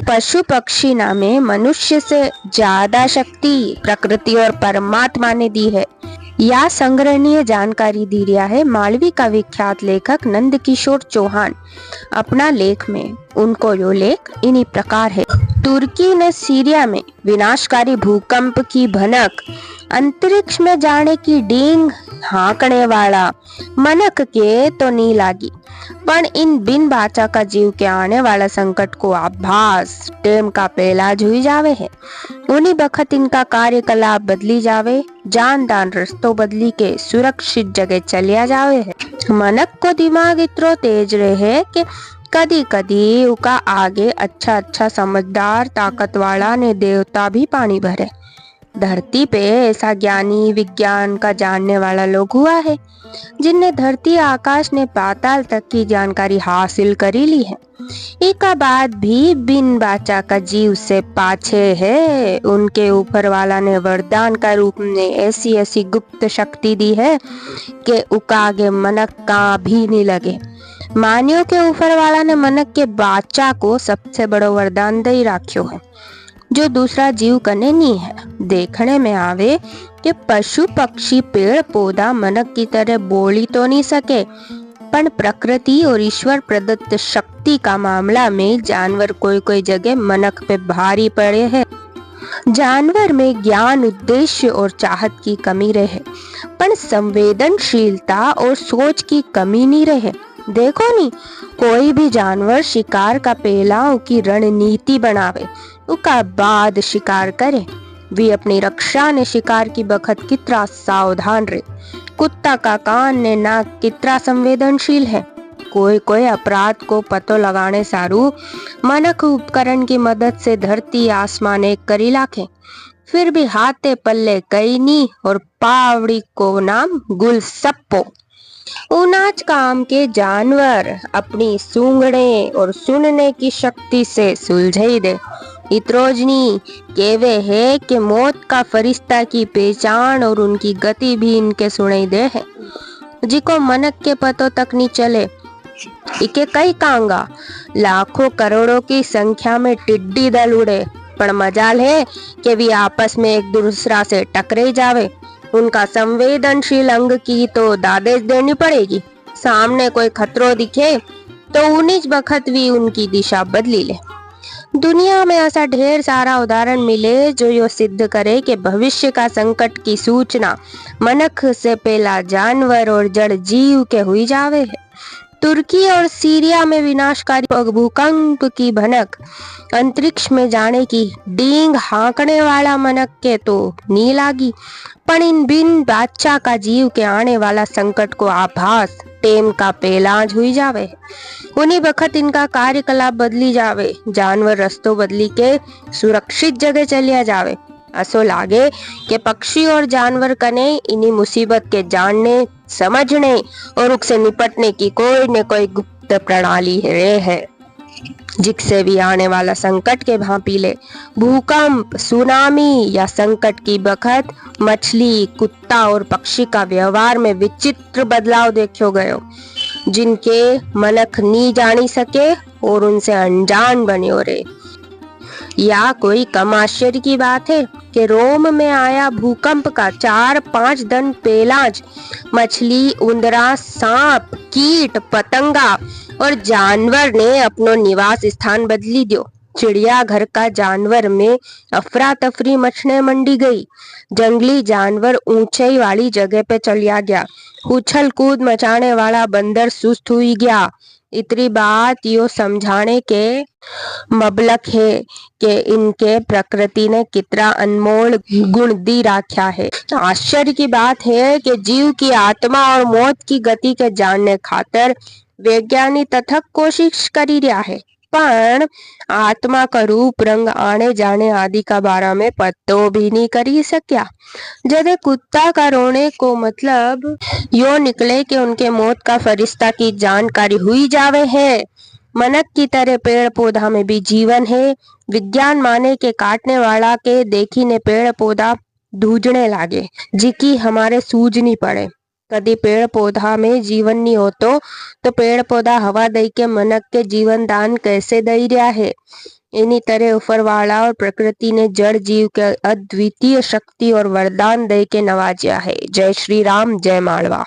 पशु पक्षी नामे मनुष्य से ज्यादा शक्ति प्रकृति और परमात्मा ने दी है। यह संग्रहणीय जानकारी दी रहा है मालवी का विख्यात लेखक नंद किशोर चौहान अपना लेख में। उनको यो लेख इन्हीं प्रकार है। तुर्की ने सीरिया में विनाशकारी भूकंप की भनक, अंतरिक्ष में जाने की डींग हाँकने वाला मनक के तो नहीं लागी, पर इन बिन बाचा का जीव के आने वाला संकट को आभास टेम का पेलाज हुई जावे है। उन्हीं बखत इनका कार्यकलाप बदली जावे, जानदान रस्तों बदली के सुरक्षित जगह चलिया जावे है। मनक को दिमाग इतरो तेज रहे कि कदी कदी उका आगे अच्छा समझदार ताकत वाला ने देवता भी पानी भरे। धरती पे ऐसा ज्ञानी विज्ञान का जानने वाला लोग हुआ है जिनने धरती आकाश ने पाताल तक की जानकारी हासिल करी ली है। इका बाद भी बिन बाचा का जीव से पाछे है। उनके ऊपर वाला ने वरदान का रूप में ऐसी गुप्त शक्ति दी है कि उका आगे मनक का भी नहीं लगे। मानियो के ऊपर वाला ने मनक के बाचा को सबसे बड़ो वरदान दे राख्यो है जो दूसरा जीव कने नहीं है। देखने में आवे कि पशु पक्षी पेड़ पौधा मनक की तरह बोली तो नहीं सके, पर प्रकृति और ईश्वर प्रदत्त शक्ति का मामला में जानवर कोई जगह मनक पे भारी पड़े हैं। जानवर में ज्ञान उद्देश्य और चाहत की कमी रहे, पर संवेदनशीलता और सोच की कमी नहीं रहे। देखो नी, कोई भी जानवर शिकार का पहला उसकी रणनीति बनावे, उसका बाद शिकार करे। वे अपनी रक्षा ने शिकार की बखत कितना सावधान रहे। कुत्ता का कान ने नाक कितना संवेदनशील है। कोई अपराध को पतो लगाने सारू मनक उपकरण की मदद से धरती आसमान एक करी लाखे, फिर भी हाथे पल्ले कई नी और पावड़ी को नाम गुलसप्पो। उनाच काम के जानवर अपनी सूंघने और सुनने की शक्ति से सुलझाई दे। इत्रोजनी केवे है कि मौत का फरिश्ता की पहचान और उनकी गति भी इनके सुनाई दे है, जिको मनक के पतो तक नहीं चले। इके कई कांगा लाखों करोड़ों की संख्या में टिड्डी दल उड़े, पर मजाल है कि वे आपस में एक दूसरा से टकरे जावे। उनका संवेदनशील अंग की तो दादेश देनी पड़ेगी। सामने कोई खतरो दिखे तो उन्हीं बखत भी उनकी दिशा बदली ले। दुनिया में ऐसा ढेर सारा उदाहरण मिले जो यो सिद्ध करे कि भविष्य का संकट की सूचना मनख से पहला जानवर और जड़ जीव के हुई जावे है। तुर्की और सीरिया में विनाशकारी भूकंप की भनक, अंतरिक्ष में जाने की डींग हाँकने वाला मनक के तो नी लागी, पर इन बिन बादशाह का जीव के आने वाला संकट को आभास टेम का पेलाज हुई जावे। उन्हीं बखत इनका कार्यकलाप बदली जावे, जानवर रस्तों बदली के सुरक्षित जगह चलिया जावे। असो लागे कि पक्षी और जानवर कने इन्हीं मुसीबत के जानने समझने और उससे निपटने की कोई न कोई गुप्त प्रणाली है जिससे भी आने वाला संकट के भांपी ले। भूकंप, सुनामी या संकट की बखत मछली, कुत्ता और पक्षी का व्यवहार में विचित्र बदलाव देखो गयो, जिनके मनख नी जानी सके और उनसे अनजान बने रहे। या कोई कम आश्चर्य की बात है कि रोम में आया भूकंप का 4-5 दिन पहलाज मछली, उंदरा, सांप, कीट, पतंगा और जानवर ने अपनो निवास स्थान बदली दियो। चिड़ियाघर का जानवर में अफरा तफरी मचने मंडी गई। जंगली जानवर ऊंचाई वाली जगह पे चलिया गया। उछल कूद मचाने वाला बंदर सुस्त हुई गया। इतनी बात यो समझाने के मबलक है कि इनके प्रकृति ने कितना अनमोल गुण दी राख्या है। आश्चर्य की बात है कि जीव की आत्मा और मौत की गति के जानने खातर वैज्ञानिक तथक कोशिश करी रहा है, पर आत्मा का रूप, रंग, आने जाने आदि का बारे में पतो भी नहीं करी सक्या। जदे कुत्ता का रोने को मतलब यो निकले कि उनके मौत का फरिश्ता की जानकारी हुई जावे है। मनक की तरह पेड़ पौधा में भी जीवन है। विज्ञान माने के काटने वाला के देखी ने पेड़ पौधा धूजने लागे, जिकी हमारे सूझ नहीं पड़े। कदी पेड़ पौधा में जीवन नहीं होतो तो पेड़ पौधा हवा दई के मनक के जीवन दान कैसे दई रहा है। इन्हीं तरह ऊपरवाला और प्रकृति ने जड़ जीव के अद्वितीय शक्ति और वरदान दे के नवाजा है। जय श्री राम, जय माळवा।